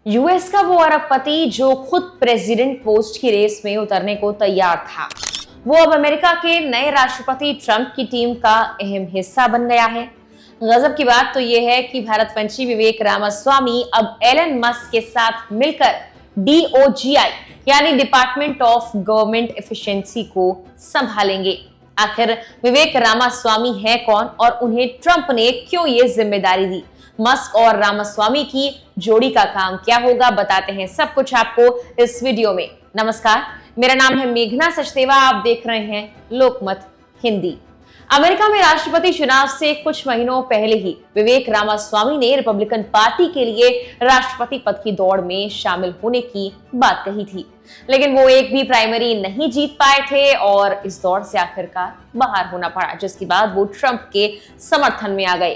US का वो अरबपति जो खुद प्रेसिडेंट पोस्ट की रेस में उतरने को तैयार था, वो अब अमेरिका के नए राष्ट्रपति ट्रंप की टीम का अहम हिस्सा बन गया है। गजब की बात तो ये है कि भारतवंशी विवेक रामास्वामी अब एलन मस्क के साथ मिलकर DOGI यानी डिपार्टमेंट ऑफ गवर्नमेंट एफिशिएंसी को संभालेंगे। आखिर विवेक रामास्वामी है कौन और उन्हें ट्रंप ने क्यों ये जिम्मेदारी दी? मस्क और रामास्वामी की जोड़ी का काम क्या होगा, बताते हैं सब कुछ आपको इस वीडियो में। नमस्कार, मेरा नाम है मेघना सचदेवा, आप देख रहे हैं लोकमत हिंदी। अमेरिका में राष्ट्रपति चुनाव से कुछ महीनों पहले ही विवेक रामास्वामी ने रिपब्लिकन पार्टी के लिए राष्ट्रपति पद की दौड़ में शामिल होने की बात कही थी, लेकिन वो एक भी प्राइमरी नहीं जीत पाए थे और इस दौड़ से आखिरकार बाहर होना पड़ा, जिसके बाद वो ट्रंप के समर्थन में आ गए।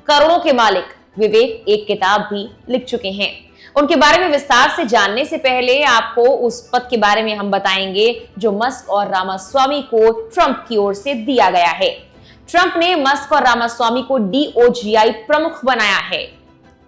करोड़ों के मालिक विवेक एक किताब भी लिख चुके हैं। उनके बारे में विस्तार से जानने से पहले आपको उस पद के बारे में हम बताएंगे जो मस्क और रामास्वामी को ट्रंप की ओर से दिया गया है। ट्रंप ने मस्क और रामास्वामी को DOGI प्रमुख बनाया है।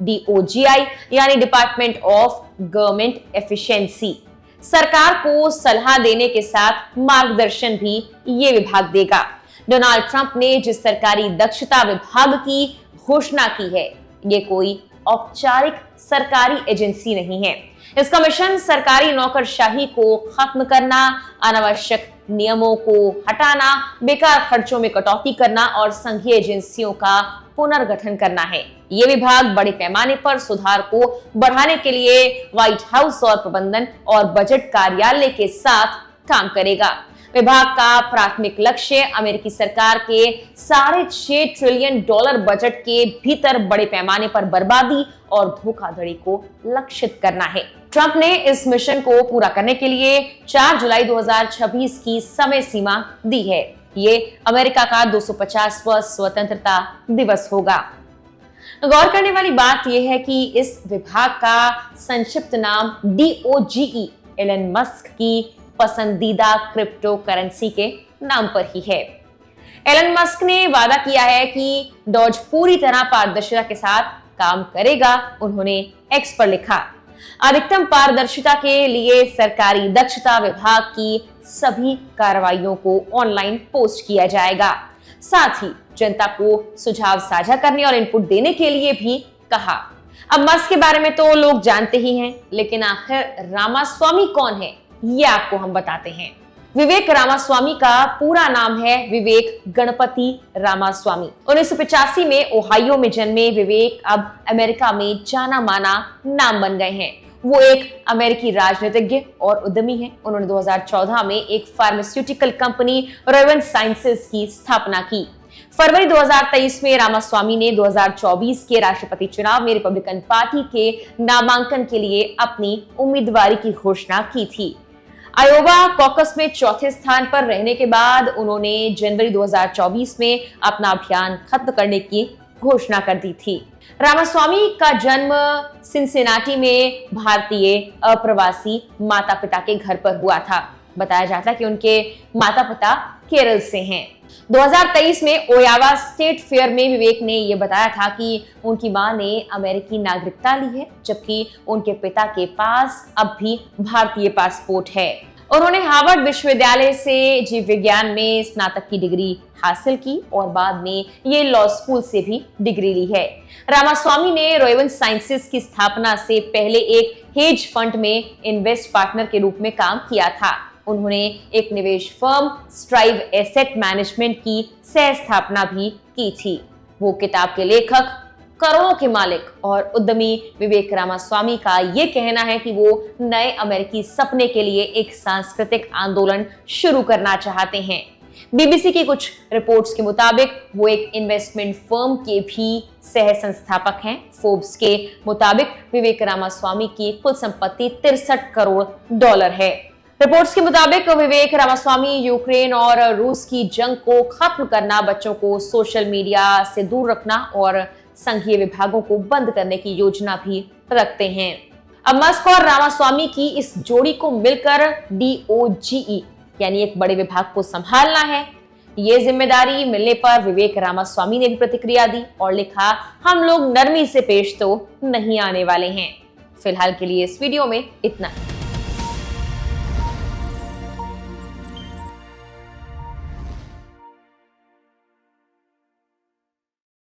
DOGI यानी डिपार्टमेंट ऑफ गवर्नमेंट एफिशिएंसी, सरकार को सलाह देने के साथ मार्गदर्शन भी ये विभाग देगा। डोनाल्ड ट्रंप ने जिस सरकारी दक्षता विभाग की घोषणा की है, ये कोई औपचारिक सरकारी एजेंसी नहीं है। इसका मिशन सरकारी नौकरशाही को खत्म करना, अनावश्यक नियमों को हटाना, बेकार खर्चों में कटौती करना और संघीय एजेंसियों का पुनर्गठन करना है। ये विभाग बड़े पैमाने पर सुधार को बढ़ाने के लिए व्हाइट हाउस और प्रबंधन और बजट कार्यालय के साथ काम करेगा। विभाग का प्राथमिक लक्ष्य अमेरिकी सरकार के $6.5 ट्रिलियन बजट के भीतर बड़े पैमाने पर बर्बादी और धोखाधड़ी को लक्षित करना है। ट्रंप ने इस मिशन को पूरा करने के लिए 4 जुलाई 2026 की समय सीमा दी है। ये अमेरिका का 250वां स्वतंत्रता दिवस होगा। गौर करने वाली बात यह है कि इस विभाग का संक्षिप्त नाम DOGE एलन मस्क की पसंदीदा क्रिप्टो करेंसी के नाम पर ही है। एलन मस्क ने वादा किया है कि डॉज पूरी तरह पारदर्शिता के साथ काम करेगा। उन्होंने एक्स पर लिखा, अधिकतम पारदर्शिता के लिए सरकारी दक्षता विभाग की सभी कार्रवाइयों को ऑनलाइन पोस्ट किया जाएगा। साथ ही जनता को सुझाव साझा करने और इनपुट देने के लिए भी कहा। अब मस्क के बारे में तो लोग जानते ही हैं, लेकिन आखिर रामास्वामी कौन है, ये आपको हम बताते हैं। विवेक रामास्वामी का पूरा नाम है विवेक गणपति रामास्वामी। 1985 में ओहायो में जन्मे विवेक अब अमेरिका में जाना माना नाम बन गए हैं। वो एक अमेरिकी राजनीतिज्ञ और उद्यमी हैं। उन्होंने 2014 में एक फार्मास्यूटिकल कंपनी रेवन साइंसेज की स्थापना की। फरवरी 2023 में रामास्वामी ने 2024 के राष्ट्रपति चुनाव में रिपब्लिकन पार्टी के नामांकन के लिए अपनी उम्मीदवारी की घोषणा की थी। आयोवा कॉकस में चौथे स्थान पर रहने के बाद उन्होंने जनवरी 2024 में अपना अभियान खत्म करने की घोषणा कर दी थी। रामास्वामी का जन्म सिनसिनाटी में भारतीय अप्रवासी माता पिता के घर पर हुआ था। बताया जाता है कि उनके माता पिता केरल से हैं। 2023 में ओयावा स्टेट फेयर में विवेक ने यह बताया था कि उनकी मां ने अमेरिकी नागरिकता ली है, जबकि उनके पिता के पास अब भी भारतीय पासपोर्ट है। उन्होंने हार्वर्ड विश्वविद्यालय से जीव विज्ञान में स्नातक की डिग्री हासिल की और बाद में ये लॉ स्कूल से भी डिग्री ली है। रामास्वामी ने रेवन साइंसेज की स्थापना से पहले एक हेज फंड में इन्वेस्ट पार्टनर के रूप में काम किया था। उन्होंने एक निवेश फर्म स्ट्राइव एसेट मैनेजमेंट की सह स्थापना भी की थी। वो किताब के लेखक, करोड़ों के मालिक और उद्यमी विवेक रामास्वामी का ये कहना है कि वो नए अमेरिकी सपने के लिए एक सांस्कृतिक आंदोलन शुरू करना चाहते हैं। BBC की कुछ रिपोर्ट्स के मुताबिक वो एक इन्वेस्टमेंट फर्म के भी सह संस्थापक हैं। फोर्ब्स के मुताबिक विवेक रामास्वामी की कुल संपत्ति $63 करोड़ है। रिपोर्ट्स के मुताबिक विवेक रामास्वामी यूक्रेन और रूस की जंग को खत्म करना, बच्चों को सोशल मीडिया से दूर रखना और संघीय विभागों को बंद करने की योजना भी रखते हैं। अब मस्क और रामास्वामी की इस जोड़ी को मिलकर DOGE यानी एक बड़े विभाग को संभालना है। ये जिम्मेदारी मिलने पर विवेक रामास्वामी ने भी प्रतिक्रिया दी और लिखा, हम लोग नरमी से पेश तो नहीं आने वाले हैं। फिलहाल के लिए इस वीडियो में इतना ही।